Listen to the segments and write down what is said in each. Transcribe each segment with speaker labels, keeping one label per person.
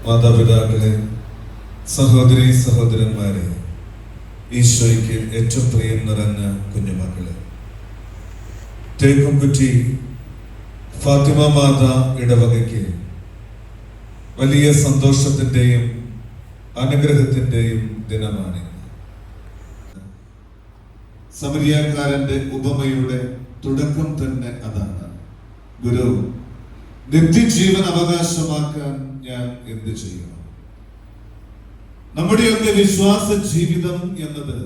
Speaker 1: മാതാപിതാക്കളെ, സഹോദരി സഹോദരന്മാരെ, ഈശോയ്ക്ക് ഏറ്റവും പ്രിയം നിറഞ്ഞ കുഞ്ഞുമക്കളെ, തേക്കുംകുറ്റി ഫാത്തിമ മാതാ ഇടവകയ്ക്ക് വലിയ സന്തോഷത്തിന്റെയും അനുഗ്രഹത്തിന്റെയും ദിനമാണ്. സമരിയാക്കാരന്റെ ഉപമയുടെ തുടക്കം തന്നെ അതാണ്. ഗുരു, നിത്യജീവൻ അവകാശമാക്കാൻ ഞാൻ എന്ത് ചെയ്യണം? നമ്മുടെയൊക്കെ വിശ്വാസ ജീവിതം എന്നത്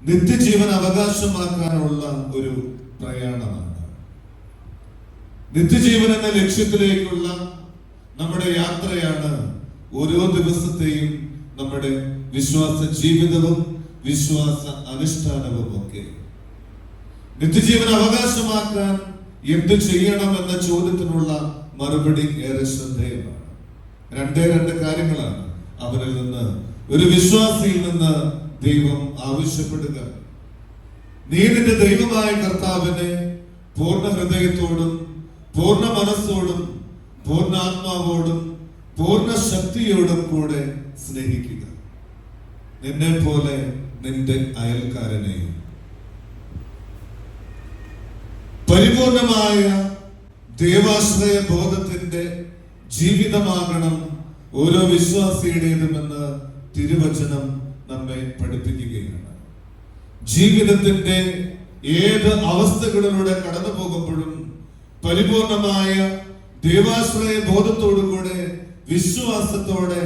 Speaker 1: നിത്യജീവൻ അവകാശമാക്കാനുള്ള ഒരു പ്രയാണമാണ്. നിത്യജീവൻ എന്ന ലക്ഷ്യത്തിലേക്കുള്ള നമ്മുടെ യാത്രയാണ് ഓരോ ദിവസത്തെയും നമ്മുടെ വിശ്വാസ ജീവിതവും വിശ്വാസ അനുഷ്ഠാനവും ഒക്കെ. നിത്യജീവൻ അവകാശമാക്കാൻ എന്ത് ചെയ്യണം എന്ന ചോദ്യത്തിനുള്ള മറുപടി ഏറെ ശ്രദ്ധേയമാണ്. രണ്ട് കാര്യങ്ങളാണ് അവരിൽ നിന്ന്, ഒരു വിശ്വാസിയിൽ നിന്ന് ദൈവം ആവശ്യപ്പെടുക. നീ നിന്റെ ദൈവമായ കർത്താവിനെ പൂർണ്ണ ഹൃദയത്തോടും പൂർണ്ണ മനസ്സോടും പൂർണ്ണ ആത്മാവോടും പൂർണ്ണ ശക്തിയോടും കൂടെ സ്നേഹിക്കുക, നിന്നെ പോലെ നിന്റെ അയൽക്കാരനെയും. പരിപൂർണമായ ദൈവാശ്രയ ബോധത്തിന്റെ ജീവിതമാകണം ഓരോ വിശ്വാസിയുടേതുമെന്ന് തിരുവചനം നമ്മെ പഠിപ്പിക്കുകയാണ്. ജീവിതത്തിന്റെ ഏത് അവസ്ഥകളിലൂടെ കടന്നു പോകുമ്പോഴും പരിപൂർണമായ ദൈവാശ്രയ ബോധത്തോടുകൂടെ വിശ്വാസത്തോടെ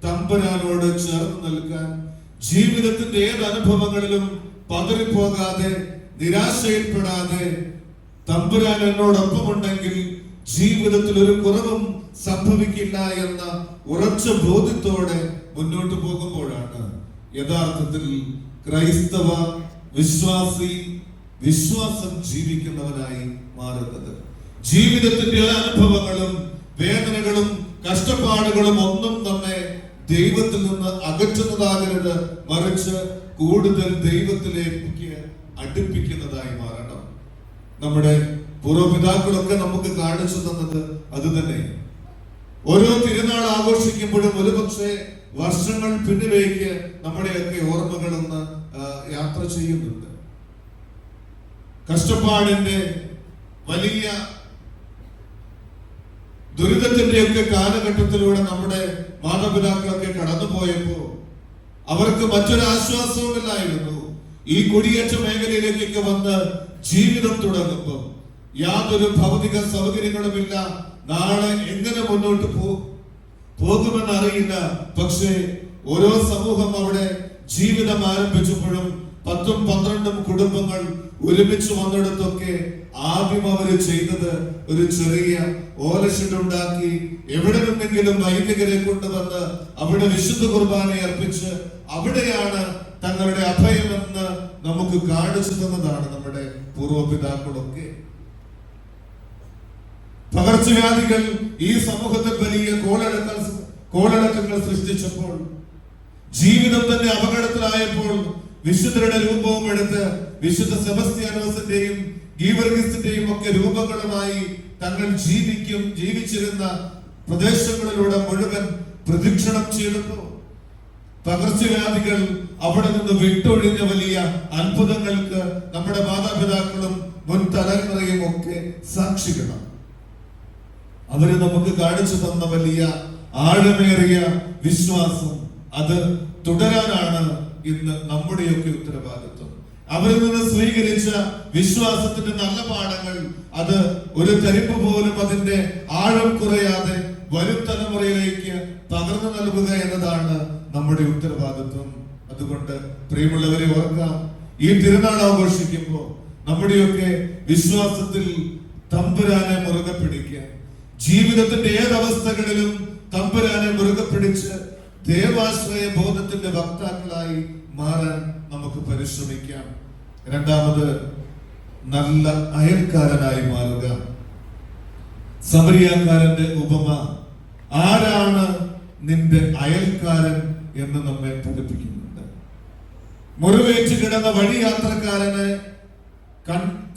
Speaker 1: തമ്പുരാനോട് ചേർന്ന് നിൽക്കാൻ, ജീവിതത്തിന്റെ ഏത് അനുഭവങ്ങളിലും പതറിപ്പോകാതെ നിരാശയിൽപ്പെടാതെ തമ്പുരാൻ എന്നോടൊപ്പമുണ്ടെങ്കിൽ ജീവിതത്തിൽ ഒരു കുറവും സംഭവിക്കില്ല എന്ന ഉറച്ച ബോധ്യത്തോടെ മുന്നോട്ട് പോകുമ്പോഴാണ് യഥാർത്ഥത്തിൽ ക്രൈസ്തവ വിശ്വാസി വിശ്വാസം ജീവിക്കുന്നവനായി മാറുന്നത്. ജീവിതത്തിന്റെ അനുഭവങ്ങളും വേദനകളും കഷ്ടപ്പാടുകളും ഒന്നും നമ്മെ ദൈവത്തിൽ നിന്ന് അകറ്റുന്നതാകരുത്, മറിച്ച് കൂടുതൽ ദൈവത്തിലേക്ക് അടുപ്പിക്കുന്നതായി മാറണം. നമ്മുടെ പൂർവ്വപിതാക്കളൊക്കെ നമുക്ക് കാണിച്ചു തന്നത് അത് തന്നെ. ഓരോ തിരുനാൾ ആഘോഷിക്കുമ്പോഴും ഒരുപക്ഷെ വർഷങ്ങൾ പിന്നിലേക്ക് നമ്മുടെയൊക്കെ ഓർമ്മകളൊന്ന് യാത്ര ചെയ്യുന്നുണ്ട്. കഷ്ടപ്പാടിന്റെ വലിയ ദുരിതത്തിന്റെയൊക്കെ കാലഘട്ടത്തിലൂടെ നമ്മുടെ മാതാപിതാക്കളൊക്കെ കടന്നുപോയപ്പോ അവർക്ക് മറ്റൊരു ആശ്വാസവുമില്ലായിരുന്നു. ഈ കുടിയേറ്റ മേഖലയിലേക്കൊക്കെ വന്ന് ജീവിതം തുടങ്ങുമ്പോൾ യാതൊരു ഭൗതിക സൗകര്യങ്ങളുമില്ല. നാളെ എങ്ങനെ മുന്നോട്ട് പോകുമെന്ന് അറിയില്ല. പക്ഷേ ഓരോ സമൂഹം അവിടെ ജീവിതം ആരംഭിച്ചപ്പോഴും 10-12 കുടുംബങ്ങൾ ഒരുമിച്ച് വന്നിടത്തൊക്കെ ആദ്യം അവര് ചെയ്തത് ഒരു ചെറിയ ഓലഷെഡുണ്ടാക്കി എവിടെ നിന്നെങ്കിലും വൈദികരെ കൊണ്ടുവന്ന് അവിടെ വിശുദ്ധ കുർബാന അർപ്പിച്ച് അവിടെയാണ് തങ്ങളുടെ അഭയമെന്ന് നമുക്ക് കാണിച്ചു തന്നതാണ് നമ്മുടെ പൂർവ്വപിതാക്കളൊക്കെ. പകർച്ചവ്യാധികൾ ഈ സമൂഹത്തിൽ വലിയ കോളടക്കങ്ങൾ സൃഷ്ടിച്ചപ്പോൾ, ജീവിതം തന്നെ അപകടത്തിലായപ്പോൾ വിശുദ്ധരുടെ രൂപവും എടുത്ത് വിശുദ്ധ സെബസ്ത്യാനോസിന്റെയും ഗീവർഗീസിന്റെയും ഒക്കെ രൂപങ്ങളുമായി തങ്ങൾ ജീവിച്ചിരുന്ന പ്രദേശങ്ങളിലൂടെ മുഴുവൻ പ്രദക്ഷിണം ചെയ്തപ്പോൾ പകർച്ചവ്യാധികൾ അവിടെ നിന്ന് വിട്ടൊഴിഞ്ഞ വലിയ അത്ഭുതങ്ങൾക്ക് നമ്മുടെ മാതാപിതാക്കളും മുൻ തലമുറയും ഒക്കെ സാക്ഷികളാണ്. അവര് നമുക്ക് കാണിച്ചു തന്ന വലിയ ആഴമേറിയ വിശ്വാസം, അത് തുടരാനാണ് ഇന്ന് നമ്മുടെയൊക്കെ ഉത്തരവാദിത്വം. അവരിൽ നിന്ന് സ്വീകരിച്ച വിശ്വാസത്തിന്റെ നല്ല പാഠങ്ങൾ അത് ഒരു തരിപ്പ് പോലും അതിന്റെ ആഴം കുറയാതെ വരും തലമുറയിലേക്ക് പകർന്നു നൽകുക എന്നതാണ് നമ്മുടെ ഉത്തരവാദിത്വം. അതുകൊണ്ട് പ്രിയമുള്ളവരെ ഓർക്കാം, ഈ തിരുനാൾ ആഘോഷിക്കുമ്പോൾ നമ്മുടെയൊക്കെ വിശ്വാസത്തിൽ തമ്പുരാനെ മുറുകെ പിടിക്കാൻ, ജീവിതത്തിന്റെ ഏതവസ്ഥകളിലും തമ്പുരാനെ മുറുകെ പിടിച്ച് ദേവാശ്രയ ബോധത്തിന്റെ വക്താക്കളായി മാറാൻ നമുക്ക് പരിശ്രമിക്കാം. രണ്ടാമത്, നല്ല അയൽക്കാരനായി മാറുക. സമരിയാക്കാരന്റെ ഉപമ, ആരാണ് നിന്റെ അയൽക്കാരൻ എന്ന് നമ്മെ പഠിപ്പിക്കുന്നുണ്ട്. മുറിവേറ്റ് കിടന്ന വഴിയാത്രക്കാരനെ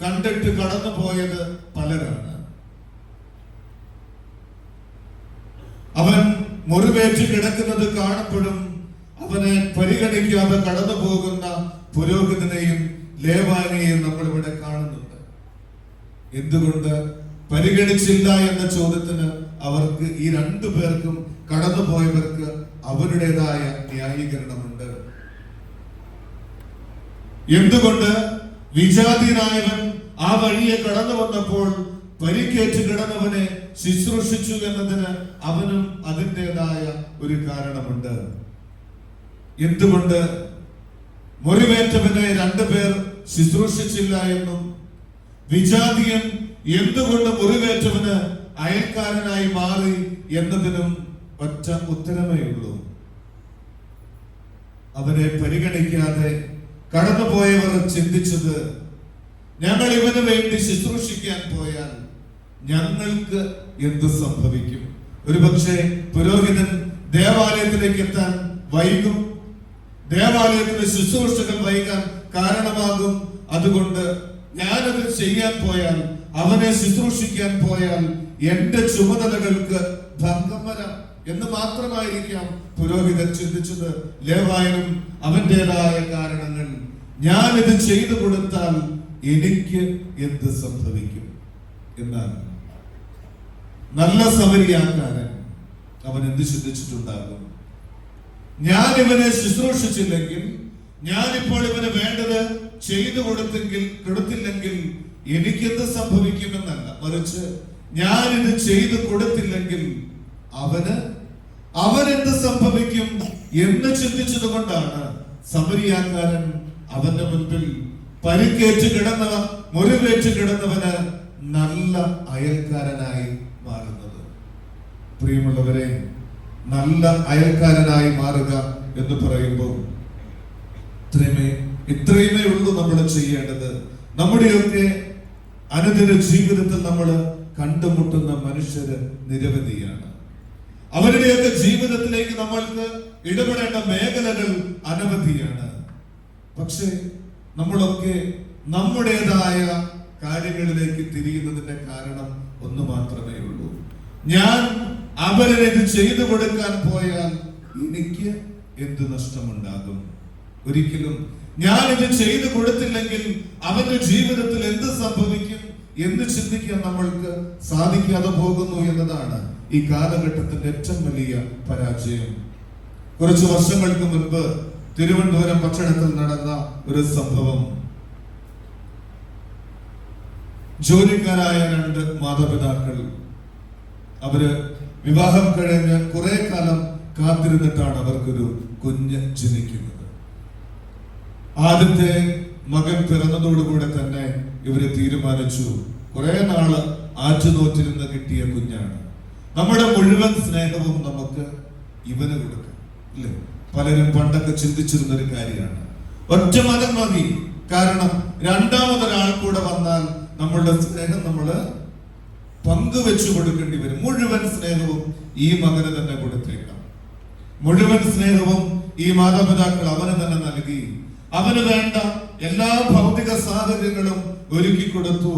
Speaker 1: കണ്ടിട്ട് കടന്നു പോയത് പലരാണ്. അവൻ മുറിവേറ്റ് കിടക്കുന്നത് കാണപ്പെടും അവനെ പരിഗണിക്കാതെ കടന്നു പോകുന്ന പുരോഹിതനെയും ലേവാനെയും നമ്മൾ ഇവിടെ കാണുന്നുണ്ട്. എന്തുകൊണ്ട് പരിഗണിച്ചില്ല എന്ന ചോദ്യത്തിന് അവർക്ക് ഈ രണ്ടു പേർക്കും കടന്നുപോയവർക്ക് അവരുടേതായ ന്യായീകരണമുണ്ട്. എന്തുകൊണ്ട് വിജാതീയനായവൻ ആ വഴിയെ കടന്നു വന്നപ്പോൾ പരിക്കേറ്റ് കിടന്നവനെ ശുശ്രൂഷിച്ചു എന്നതിന് അവനും അതിൻ്റെതായ ഒരു കാരണമുണ്ട്. എന്തുകൊണ്ട് മുറിവേറ്റവനെ രണ്ടുപേർ ശുശ്രൂഷിച്ചില്ല എന്നും വിജാതീയൻ എന്തുകൊണ്ട് മുറിവേറ്റവന് അയൽക്കാരനായി മാറി എന്നതിനും ഒറ്റ ഉത്തരമേ ഉള്ളൂ. അവരെ പരിഗണിക്കാതെ കടന്നുപോയവർ ചിന്തിച്ചത്, ഞങ്ങൾ ഇവന് വേണ്ടി ശുശ്രൂഷിക്കാൻ പോയാൽ ഞങ്ങൾക്ക് എന്ത് സംഭവിക്കും? ഒരുപക്ഷെ പുരോഹിതൻ ദേവാലയത്തിലേക്ക് എത്താൻ വൈകും, ദേവാലയത്തിലെ ശുശ്രൂഷകൾ വൈകാൻ കാരണമാകും. അതുകൊണ്ട് ഞാനത് ചെയ്യാൻ പോയാൽ, അവനെ ശുശ്രൂഷിക്കാൻ പോയാൽ എന്റെ ചുമതലകൾക്ക് ഭംഗം വരാം എന്ന് മാത്രമായിരിക്കാം പുരോഹിതൻ ചിന്തിച്ചത്. ലേവായനും അവന്റേതായ കാരണങ്ങൾ, ഞാൻ ഇത് ചെയ്തു കൊടുത്താൽ എനിക്ക് എന്ത് സംഭവിക്കും എന്നാണ്. നല്ല സമരിയാക്കാരൻ അവൻ എന്ത് ചിന്തിച്ചിട്ടുണ്ടാകും? ഞാൻ ഇവനെ ശുശ്രൂഷിച്ചില്ലെങ്കിൽ, ഞാനിപ്പോൾ ഇവന് വേണ്ടത് ചെയ്തു കൊടുത്തില്ലെങ്കിൽ എനിക്കെന്ത് സംഭവിക്കുമെന്നല്ല, മറിച്ച് ഞാനിത് ചെയ്തു കൊടുത്തില്ലെങ്കിൽ അവനെന്ത് സംഭവിക്കും എന്ന് ചിന്തിച്ചത് കൊണ്ടാണ് സമരിയാക്കാരൻ അവന്റെ മുൻപിൽ പരിക്കേറ്റ് മുറിവേറ്റ് കിടന്നവന് നല്ല അയൽക്കാരനായി മാറുന്നത്. പ്രിയമുള്ളവരെ, നല്ല അയൽക്കാരനായി മാറുക എന്ന് പറയുമ്പോൾ ഇത്രയുമേ ഉള്ളൂ നമ്മൾ ചെയ്യേണ്ടത്. നമ്മുടെയൊക്കെ അനുദിന ജീവിതത്തിൽ നമ്മൾ കണ്ടുമുട്ടുന്ന മനുഷ്യര് നിരവധിയാണ്. അവരുടെയൊക്കെ ജീവിതത്തിലേക്ക് നമ്മൾക്ക് ഇടപെടേണ്ട മേഖലകൾ അനവധിയാണ്. പക്ഷെ നമ്മളൊക്കെ നമ്മുടേതായ കാര്യങ്ങളിലേക്ക് തിരിയുന്നതിന്റെ കാരണം ഒന്ന് മാത്രമേ ഉള്ളൂ. ഞാൻ അവരെ ഇത് ചെയ്തു കൊടുക്കാൻ പോയാൽ എനിക്ക് എന്ത് നഷ്ടമുണ്ടാകും? ഒരിക്കലും ഞാൻ ഇത് ചെയ്തു കൊടുത്തില്ലെങ്കിൽ അവന്റെ ജീവിതത്തിൽ എന്ത് സംഭവിക്കും എന്ന് ചിന്തിക്കാൻ നമ്മൾക്ക് സാധിക്കാതെ പോകുന്നു എന്നതാണ് ഈ കാലഘട്ടത്തിന്റെ ഏറ്റവും വലിയ പരാജയം. കുറച്ച് വർഷങ്ങൾക്ക് മുൻപ് തിരുവനന്തപുരം പട്ടണത്തിൽ നടന്ന ഒരു സംഭവം. ജോലിക്കാരായ രണ്ട് മാതാപിതാക്കൾ, അവര് വിവാഹം കഴിഞ്ഞ് കുറെ കാലം കാത്തിരുന്നിട്ടാണ് അവർക്കൊരു കുഞ്ഞ് ജനിക്കുന്നത്. ആദ്യത്തെ മകൻ പിറന്നതോടുകൂടെ തന്നെ ഇവര് തീരുമാനിച്ചു, കുറെ നാള് ആറ്റുനോറ്റിരുന്ന് കിട്ടിയ കുഞ്ഞാണ്, നമ്മുടെ മുഴുവൻ സ്നേഹവും നമുക്ക് ഇവന് കൊടുക്കാം. ഇല്ലേ? പലരും പണ്ടൊക്കെ ചിന്തിച്ചിരുന്ന ഒരു കാര്യമാണ്. ഒറ്റ മകൻ മതി, കാരണം രണ്ടാമതൊരാൾ കൂടെ വന്നാൽ നമ്മളുടെ സ്നേഹം നമ്മള് പങ്കുവെച്ചു കൊടുക്കേണ്ടി വരും. മുഴുവൻ സ്നേഹവും ഈ മകന് തന്നെ കൊടുത്തേക്കാം. മുഴുവൻ സ്നേഹവും ഈ മാതാപിതാക്കൾ അവന് തന്നെ നൽകി. അവന് വേണ്ട എല്ലാ ഭൗതിക സാഹചര്യങ്ങളും ഒരുക്കി കൊടുത്തു.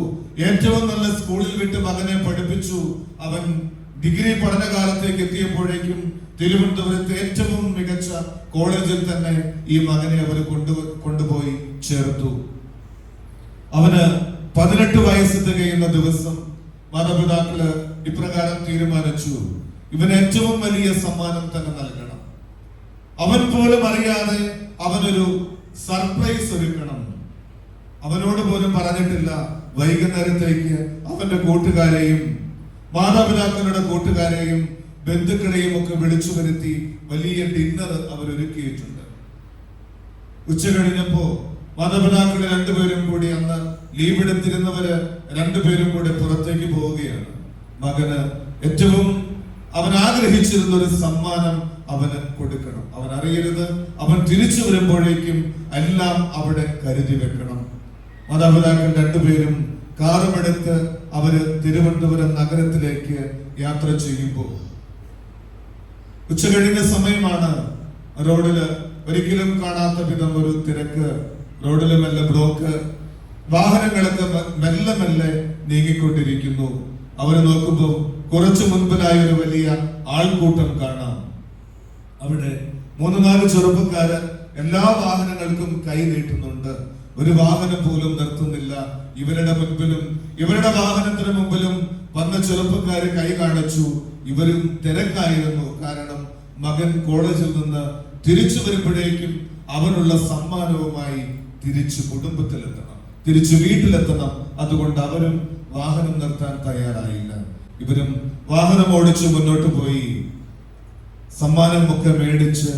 Speaker 1: ഏറ്റവും നല്ല സ്കൂളിൽ വിട്ട് മകനെ പഠിപ്പിച്ചു. അവൻ ഡിഗ്രി പഠനകാലത്തേക്ക് എത്തിയപ്പോഴേക്കും തിരുവനന്തപുരത്ത് ഏറ്റവും മികച്ച കോളേജിൽ തന്നെ ഈ മകനെ അവർ കൊണ്ടുപോയി ചേർത്തു. അവന് 18 വയസ്സ് തികയുന്ന ദിവസം മാതാപിതാക്കള് ഇപ്രകാരം തീരുമാനിച്ചു, ഇവന് ഏറ്റവും വലിയ സമ്മാനം തന്നെ നൽകണം. അവൻ പോലും അറിയാതെ അവനൊരു സർപ്രൈസ് ഒരുക്കണം. അവനോട് പോലും പറഞ്ഞിട്ടില്ല. വൈകുന്നേരത്തേക്ക് അവന്റെ കൂട്ടുകാരെയും മാതാപിതാക്കളുടെ കൂട്ടുകാരെയും ബന്ധുക്കളെയും ഒക്കെ വിളിച്ചു വരുത്തി വലിയ ഡിന്നർ അവരൊരുക്കിയിട്ടുണ്ട്. ഉച്ച കഴിഞ്ഞപ്പോ മാതാപിതാക്കളെ രണ്ടുപേരും കൂടി, അന്ന് ലീവ് എടുത്തിരുന്നവര് രണ്ടുപേരും കൂടി പുറത്തേക്ക് പോവുകയാണ്. മകന് ഏറ്റവും അവൻ ആഗ്രഹിച്ചിരുന്ന ഒരു സമ്മാനം അവന് കൊടുക്കണം. അവൻ അറിയരുത്, അവൻ തിരിച്ചു വരുമ്പോഴേക്കും എല്ലാം അവിടെ കരുതി വെക്കണം. മാതാപിതാക്കൾ രണ്ടുപേരും കാറുമെടുത്ത് അവര് തിരുവനന്തപുരം നഗരത്തിലേക്ക് യാത്ര ചെയ്യുമ്പോൾ ഉച്ച കഴിഞ്ഞ സമയമാണ്. റോഡില് ഒരിക്കലും കാണാത്ത വിധം ഒരു തിരക്ക്, റോഡില് മെല്ലെ ബ്ലോക്ക്, വാഹനങ്ങളൊക്കെ മെല്ലെ മെല്ലെ നീങ്ങിക്കൊണ്ടിരിക്കുന്നു. അവര് നോക്കുമ്പോൾ കുറച്ചു മുൻപിലായ ഒരു വലിയ ആൾക്കൂട്ടം കാണാം. അവിടെ 3-4 ചെറുപ്പക്കാര് എല്ലാ വാഹനങ്ങൾക്കും കൈ നീട്ടുന്നുണ്ട്. ഒരു വാഹനം പോലും നിർത്തുന്നില്ല. ഇവരുടെ മുൻപിലും ഇവരുടെ വാഹനത്തിന് മുമ്പിലും വന്ന ചെറുപ്പക്കാര് കൈ കാണിച്ചു. ഇവരും തിരക്കായിരുന്നു. കാരണം മകൻ കോളേജിൽ നിന്ന് തിരിച്ചു വരുമ്പോഴേക്കും അവനുള്ള സമ്മാനവുമായി തിരിച്ചു കുടുംബത്തിലെത്തണം, തിരിച്ചു വീട്ടിലെത്തണം. അതുകൊണ്ട് അവരും വാഹനം നിർത്താൻ തയ്യാറായില്ല. ഇവരും വാഹനം ഓടിച്ചു മുന്നോട്ട് പോയി. സമ്മാനമൊക്കെ മേടിച്ച്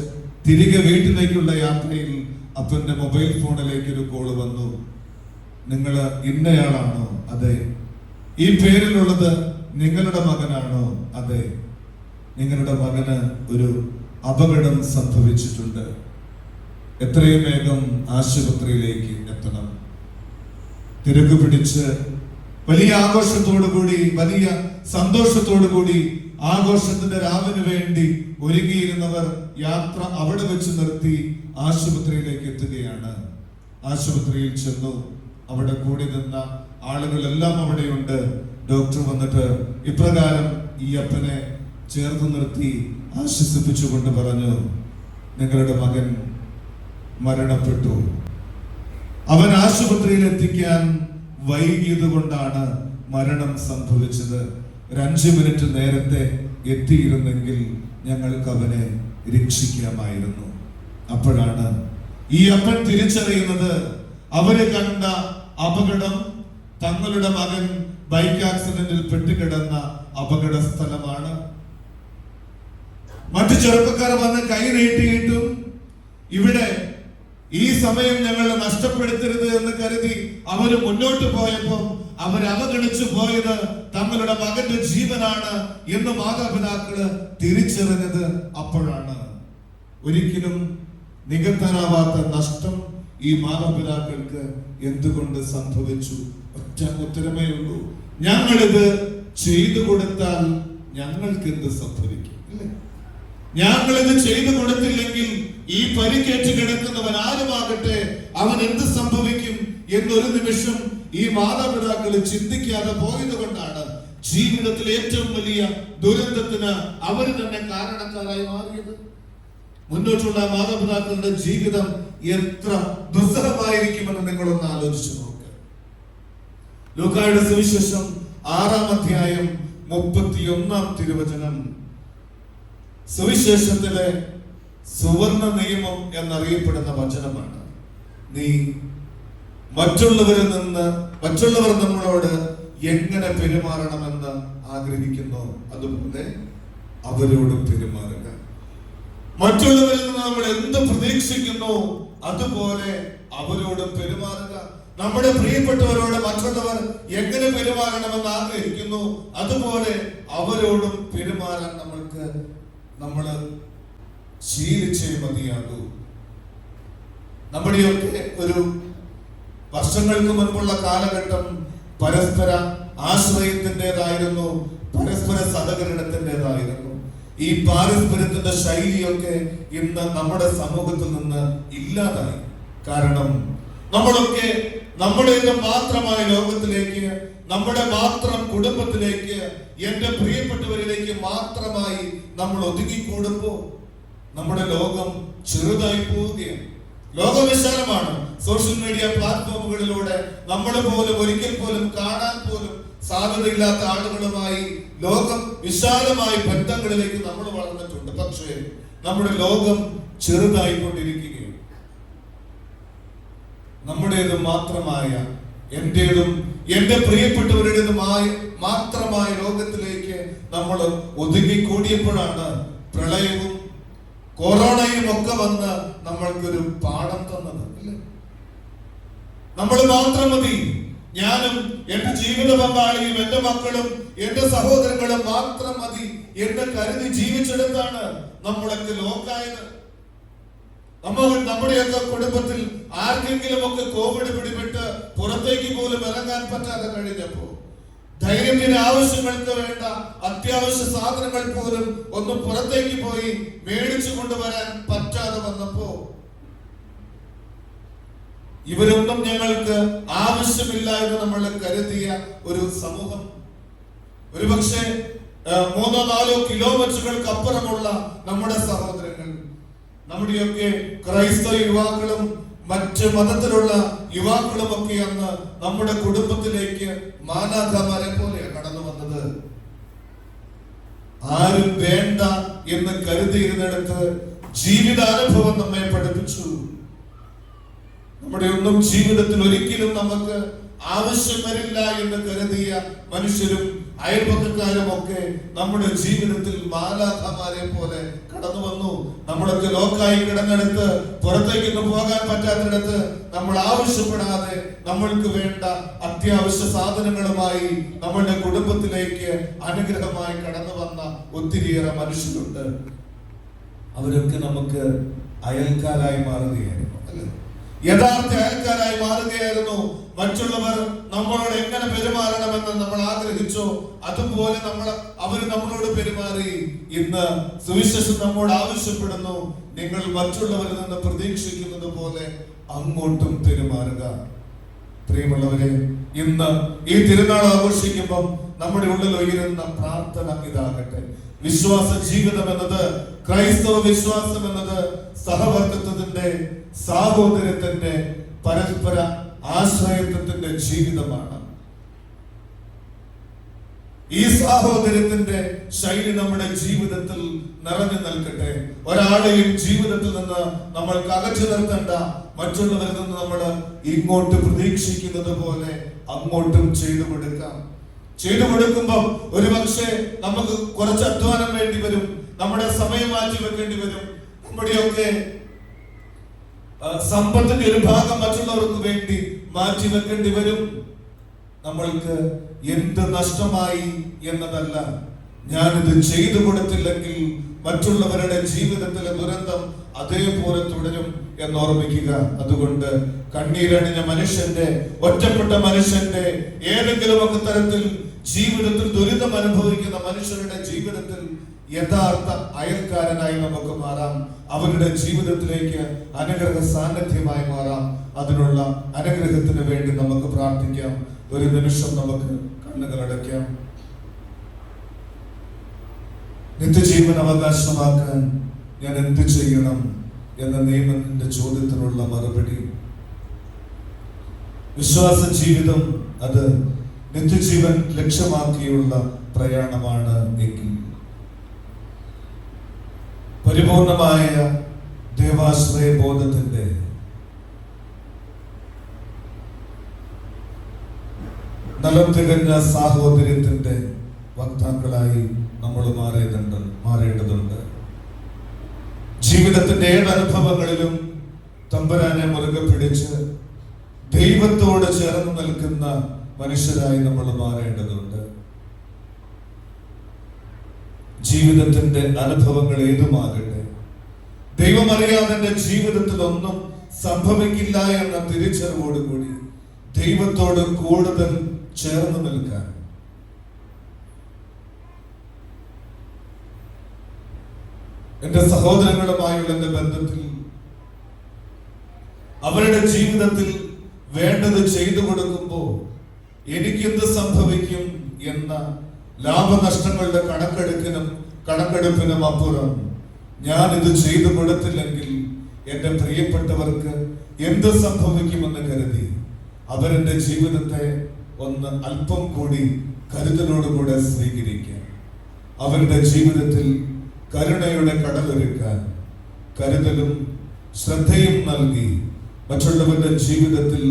Speaker 1: തിരികെ വീട്ടിലേക്കുള്ള യാത്രയിൽ അപ്പന്റെ മൊബൈൽ ഫോണിലേക്ക് ഒരു കോള് വന്നു. നിങ്ങൾ ഇന്നയാളാണോ? അതെ. ഈ പേരിലുള്ളത് നിങ്ങളുടെ മകനാണോ? അതെ. നിങ്ങളുടെ മകന് ഒരു അപകടം സംഭവിച്ചിട്ടുണ്ട്. എത്രയും വേഗം ആശുപത്രിയിലേക്ക് എത്തണം. തിരക്ക് പിടിച്ച് വലിയ ആഘോഷത്തോടു കൂടി, വലിയ സന്തോഷത്തോടു കൂടി ആഘോഷത്തിന്റെ രാവിന് വേണ്ടി ഒരുങ്ങിയിരുന്നവർ യാത്ര അവിടെ വെച്ച് നിർത്തി ആശുപത്രിയിലേക്ക് എത്തുകയാണ്. ആശുപത്രിയിൽ ചെന്നു. അവിടെ കൂടി നിന്ന ആളുകളെല്ലാം അവിടെയുണ്ട്. ഡോക്ടർ വന്നിട്ട് ഇപ്രകാരം ഈ അപ്പനെ ചേർത്ത് നിർത്തി ആശ്വസിപ്പിച്ചുകൊണ്ട് പറഞ്ഞു, നിങ്ങളുടെ മകൻ മരണപ്പെട്ടു. അവൻ ആശുപത്രിയിൽ എത്തിക്കാൻ വൈകിയത് കൊണ്ടാണ് മരണം സംഭവിച്ചത്. 5 മിനിറ്റ് നേരത്തെ എത്തിയിരുന്നെങ്കിൽ ഞങ്ങൾക്ക് അവനെ രക്ഷിക്കാമായിരുന്നു. അപ്പോഴാണ് ഈ അപ്പൻ തിരിച്ചറിയുന്നത് അവര് കണ്ട അപകടം തങ്ങളുടെ മകൻ ബൈക്ക് ആക്സിഡന്റിൽ പെട്ടുകിടന്ന അപകട സ്ഥലമാണ്. മറ്റു ചെറുപ്പക്കാർ വന്ന് കൈ നീട്ടിയിട്ടും ഇവിടെ ഈ സമയം ഞങ്ങൾ നഷ്ടപ്പെടുത്തരുത് എന്ന് കരുതി അവര് മുന്നോട്ട് പോയപ്പോൾ അവർ അവഗണിച്ചു പോയത് തങ്ങളുടെ മകന്റെ ജീവനാണ് എന്ന് മാതാപിതാക്കള് തിരിച്ചറിഞ്ഞത് അപ്പോഴാണ്. ഒരിക്കലും നികത്താനാവാത്ത നഷ്ടം ഈ മാതാപിതാക്കൾക്ക് എന്തുകൊണ്ട് സംഭവിച്ചു? ഒറ്റ ഉത്തരമേ ഉള്ളൂ. ഞങ്ങളിത് ചെയ്തു കൊടുത്താൽ ഞങ്ങൾക്ക് എന്ത് സംഭവിക്കും? അല്ലേ? ഞങ്ങളിത് ചെയ്തു കൊടുത്തില്ലെങ്കിൽ ഈ പരിക്കേറ്റ് കിടക്കുന്നവൻ ആരുമാകട്ടെ അവൻ എന്ത് സംഭവിക്കും എന്നൊരു നിമിഷം ഈ മാതാപിതാക്കൾ ചിന്തിക്കാതെ പോയത് കൊണ്ടാണ് ജീവിതത്തിലെ ഏറ്റവും വലിയ ദുരന്തത്തിന് അവർ തന്നെ കാരണക്കാരായി മാറിയത്. മുന്നോട്ടുള്ള മാതാപിതാക്കളുടെ ജീവിതം എത്ര ദുസ്സഹമായിരിക്കുമെന്ന് നിങ്ങളൊന്ന് ആലോചിച്ചു നോക്ക്. ലൂക്കായുടെ സുവിശേഷം 6-ാം അധ്യായം 31-ാം തിരുവചനം സുവിശേഷത്തിലെ സുവർണ നിയമം എന്നറിയപ്പെടുന്ന വചനമാണ്. നീ മറ്റുള്ളവർ നമ്മളോട് എങ്ങനെ പെരുമാറണമെന്ന് ആഗ്രഹിക്കുന്നു അതുപോലെ അവരോട് പെരുമാറുക. മറ്റുള്ളവരിൽ നിന്ന് നമ്മൾ എന്ത് പ്രതീക്ഷിക്കുന്നു അതുപോലെ അവരോട് പെരുമാറുക. നമ്മുടെ പ്രിയപ്പെട്ടവരോട് മറ്റുള്ളവർ എങ്ങനെ പെരുമാറണമെന്ന് ആഗ്രഹിക്കുന്നു അതുപോലെ അവരോടും പെരുമാറാൻ നമ്മൾ ശീലിച്ചേ മതിയാകൂ. നമ്മുടെയൊക്കെ ഒരു വർഷങ്ങൾക്ക് മുൻപുള്ള കാലഘട്ടം പരസ്പര ആശ്രയത്തിൻ്റെതായിരുന്നു, പരസ്പര സഹകരണത്തിൻ്റെതായിരുന്നു. ഈ പാരസ്പര്യത്തിന്റെ ശൈലിയൊക്കെ ഇന്ന് നമ്മുടെ സമൂഹത്തിൽ നിന്ന് ഇല്ലാതായി. കാരണം നമ്മളൊക്കെ നമ്മുടേത് മാത്രമായ ലോകത്തിലേക്ക്, നമ്മുടെ മാത്രം കുടുംബത്തിലേക്ക്, എന്റെ പ്രിയപ്പെട്ടവരിലേക്ക് മാത്രമായി നമ്മൾ ഒതുങ്ങിക്കൂടുമ്പോൾ നമ്മുടെ ലോകം ചെറുതായി പോവുകയാണ്. ലോകം വിശാലമാണ്. സോഷ്യൽ മീഡിയ പ്ലാറ്റ്ഫോമുകളിലൂടെ നമ്മൾ പോലും ഒരിക്കൽ പോലും കാണാൻ പോലും സാധ്യതയില്ലാത്ത ആളുകളുമായി ലോകം വിശാലമായ ബന്ധങ്ങളിലേക്ക് നമ്മൾ വളർന്നിട്ടുണ്ട്. പക്ഷേ നമ്മുടെ ലോകം ചെറുതായിക്കൊണ്ടിരിക്കുകയാണ്. നമ്മുടേത് മാത്രമായ, എന്റേതും എന്റെ പ്രിയപ്പെട്ടവരുടേതുമായ മാത്രമായ ലോകത്തിലേക്ക് നമ്മൾ ഒതുങ്ങിക്കൂടിയപ്പോഴാണ് പ്രളയവും കൊറോണയും ഒക്കെ വന്ന് നമ്മൾക്കൊരു പാഠം തന്നത്. നമ്മൾ മാത്രം മതി, ഞാനും എന്റെ ജീവിത പങ്കാളിയും എന്റെ മക്കളും എന്റെ സഹോദരങ്ങളും മാത്രം മതി എന്ന് കരുതി ജീവിച്ചെടുത്താണ് നമ്മളൊക്കെ ലോക്കായത്. നമ്മുടെയൊക്കെ കുടുംബത്തിൽ ആർക്കെങ്കിലും ഒക്കെ കോവിഡ് പിടിപെട്ട് പുറത്തേക്ക് പോലും ഇറങ്ങാൻ പറ്റാതെ കഴിഞ്ഞപ്പോ, ധൈര്യത്തിന് ആവശ്യങ്ങൾക്ക് വേണ്ട അത്യാവശ്യ സാധനങ്ങൾ പോലും ഒന്ന് പുറത്തേക്ക് പോയി മേടിച്ചു കൊണ്ടുവരാൻ പറ്റാതെ വന്നപ്പോ, ഇവരൊന്നും ഞങ്ങൾക്ക് ആവശ്യമില്ല എന്ന് നമ്മൾ കരുതിയ ഒരു സമൂഹം, ഒരുപക്ഷെ 3-4 കിലോമീറ്ററുകൾക്ക് അപ്പുറമുള്ള നമ്മുടെ സഹോദരങ്ങൾ, നമ്മുടെയൊക്കെ ക്രൈസ്തവ യുവാക്കളും മറ്റ് മതത്തിലുള്ള യുവാക്കളും ഒക്കെ അന്ന് നമ്മുടെ കുടുംബത്തിലേക്ക് മാലാഖമാരെ പോലെയാണ് കടന്നു വന്നത്. ആരും വേണ്ട എന്ന് കരുതിയിരുന്നിടത്ത് ജീവിതാനുഭവം നമ്മെ പഠിപ്പിച്ചു. നമ്മുടെ ഒന്നും ജീവിതത്തിൽ ഒരിക്കലും നമുക്ക് ആവശ്യം വരില്ല എന്ന് കരുതിയ മനുഷ്യരും അയൽപക്കക്കാരും ഒക്കെ നമ്മുടെ ജീവിതത്തിൽ മാലാഖമാരെ പോലെ കടന്നു വന്നു. നമ്മളൊക്കെ ലോക്കായി കിടന്നിടത്ത്, പുറത്തേക്കൊന്നും പോകാൻ പറ്റാത്തിടത്ത്, നമ്മൾ ആവശ്യപ്പെടാതെ നമ്മൾക്ക് വേണ്ട അത്യാവശ്യ സാധനങ്ങളുമായി നമ്മളുടെ കുടുംബത്തിലേക്ക് അനുഗ്രഹമായി കടന്നു വന്ന ഒത്തിരിയേറെ മനുഷ്യരുണ്ട്. അവരൊക്കെ നമുക്ക് അയൽക്കാരായി മാറുകയായിരുന്നു, അല്ലെ? യഥാർത്ഥ അയൽക്കാരായി മാറുകയായിരുന്നു. മറ്റുള്ളവർ നമ്മളോട് എങ്ങനെ പെരുമാറണമെന്ന് നമ്മൾ ആഗ്രഹിച്ചോ അതുപോലെ അവർ നമ്മളോട് പെരുമാറി. ഇന്ന് സുവിശേഷം നമ്മോട് ആവശ്യപ്പെടുന്നു, നിങ്ങൾ മറ്റുള്ളവരിൽ നിന്ന് പ്രതീക്ഷിക്കുന്നത് പോലെ അങ്ങോട്ടും പെരുമാറുക. പ്രിയമുള്ളവരെ, ഇന്ന് ഈ തിരുനാൾ ആഘോഷിക്കുമ്പോൾ നമ്മുടെ ഉള്ളിൽ ഉയരുന്ന പ്രാർത്ഥന ഇതാകട്ടെ: വിശ്വാസ ജീവിതം എന്നത്, ക്രൈസ്തവ വിശ്വാസം എന്നത് സഹവർത്തിത്വത്തിന്റെ, സാഹോദര്യത്തിന്റെ, പരസ്പര ആശ്രയത്വത്തിന്റെ ജീവിതമാണ്. ഈ സാഹോദര്യത്തിന്റെ ശൈലി നമ്മുടെ ജീവിതത്തിൽ നിറഞ്ഞു നിൽക്കട്ടെ. ഒരാളെയും ജീവിതത്തിൽ നിന്ന് നമ്മൾ അകറ്റി നിർത്തേണ്ട. മറ്റുള്ളവരിൽ നിന്ന് നമ്മൾ ഇങ്ങോട്ട് പ്രതീക്ഷിക്കുന്നത് പോലെ അങ്ങോട്ടും ചെയ്തു കൊടുക്കാം. ചെയ്തു കൊടുക്കുമ്പോൾ ഒരു പക്ഷേ നമുക്ക് കുറച്ച് അധ്വാനം വേണ്ടി വരും, നമ്മുടെ സമയം മാറ്റി വെക്കേണ്ടി വരും, നമ്മുടെയൊക്കെ സമ്പത്തിന്റെ ഒരു ഭാഗം മറ്റുള്ളവർക്ക് വേണ്ടി മാറ്റി വെക്കേണ്ടി വരും. നമ്മൾക്ക് എന്ത് നഷ്ടമായി എന്നതല്ല, ഞാനിത് ചെയ്തു കൊടുത്തില്ലെങ്കിൽ മറ്റുള്ളവരുടെ ജീവിതത്തിലെ ദുരന്തം അതേപോലെ തുടരും എന്നോർമ്മിക്കുക. അതുകൊണ്ട് കണ്ണീരണിഞ്ഞ മനുഷ്യന്റെ, ഒറ്റപ്പെട്ട മനുഷ്യന്റെ, ഏതെങ്കിലുമൊക്കെ തരത്തിൽ ജീവിതത്തിൽ ദുരിതം അനുഭവിക്കുന്ന മനുഷ്യരുടെ ജീവിതത്തിൽ യഥാർത്ഥ അയൽക്കാരനായി നമുക്ക് മാറാം. അവരുടെ ജീവിതത്തിലേക്ക് അനുഗ്രഹ സാന്നിധ്യമായി മാറാം. അതിനുള്ള അനുഗ്രഹത്തിന് വേണ്ടി നമുക്ക് പ്രാർത്ഥിക്കാം. ഒരു നിമിഷം നമുക്ക് കണ്ണുകൾ അടയ്ക്കാം. നിത്യജീവൻ അവകാശമാക്കാൻ ഞാൻ എന്ത് ചെയ്യണം എന്ന നിയമത്തിന്റെ ചോദ്യത്തിനുള്ള മറുപടി: വിശ്വാസ ജീവിതം അത് നിത്യജീവൻ ലക്ഷ്യമാക്കിയുള്ള പ്രയാണമാണ് എങ്കിൽ പരിപൂർണമായ ദേവാശ്രയ ബോധത്തിന്റെ, നലം തികഞ്ഞ സാഹോദര്യത്തിന്റെ വക്താക്കളായി നമ്മൾ മാറേണ്ടതുണ്ട്. ജീവിതത്തിന്റെ ഏതനുഭവങ്ങളിലും തമ്പുരാനെ മുറുകെ പിടിച്ച് ദൈവത്തോട് ചേർന്ന് നിൽക്കുന്ന മനുഷ്യരായി നമ്മൾ മാറേണ്ടതുണ്ട്. ജീവിതത്തിന്റെ അനുഭവങ്ങൾ ഏതുമാകട്ടെ, ദൈവം അറിയാതെ എന്റെ ജീവിതത്തിൽ ഒന്നും സംഭവിക്കില്ല എന്ന തിരിച്ചറിവോടുകൂടി ദൈവത്തോട് കൂടുതൽ ചേർന്ന് നിൽക്കാൻ, എന്റെ സഹോദരങ്ങളുമായുള്ള എന്റെ ബന്ധത്തിൽ അവരുടെ ജീവിതത്തിൽ വേണ്ടത് ചെയ്തു കൊടുക്കുമ്പോൾ എനിക്കെന്ത് സംഭവിക്കും എന്ന ലാഭനഷ്ടങ്ങളുടെ കണക്കെടുപ്പിനും അപ്പുറം, ഞാൻ ഇത് ചെയ്തു കൊടുത്തില്ലെങ്കിൽ എന്റെ പ്രിയപ്പെട്ടവർക്ക് എന്ത് സംഭവിക്കുമെന്ന് കരുതി അവരുടെ ജീവിതത്തെ ഒന്ന് അല്പം കൂടി കരുതലോടുകൂടെ സ്വീകരിക്കാൻ, അവരുടെ ജീവിതത്തിൽ കരുണയുടെ കടലൊരുക്കാൻ കരുതലും ശ്രദ്ധയും നൽകി മറ്റുള്ളവരുടെ ജീവിതത്തിൽ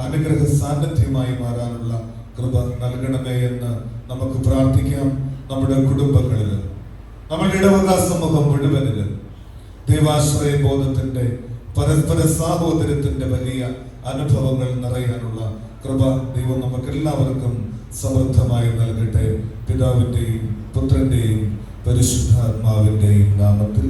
Speaker 1: അനുഗ്രഹ സാന്നിധ്യമായി മാറാനുള്ള കൃപ നൽകണമേ എന്ന് നമുക്ക് പ്രാർത്ഥിക്കാം. നമ്മുടെ കുടുംബങ്ങളിലും നമ്മുടെ ഇടവക സമൂഹം മുഴുവനിലും ദൈവാശ്രയ ബോധത്തിന്റെ, പരസ്പര സാഹോദര്യത്തിന്റെ വലിയ അനുഭവങ്ങൾ നിറയാനുള്ള കൃപ ദൈവം നമുക്ക് എല്ലാവർക്കും സമൃദ്ധമായി നൽകട്ടെ. പിതാവിന്റെയും പുത്രന്റെയും പരിശുദ്ധാത്മാവിന്റെയും നാമത്തിൽ.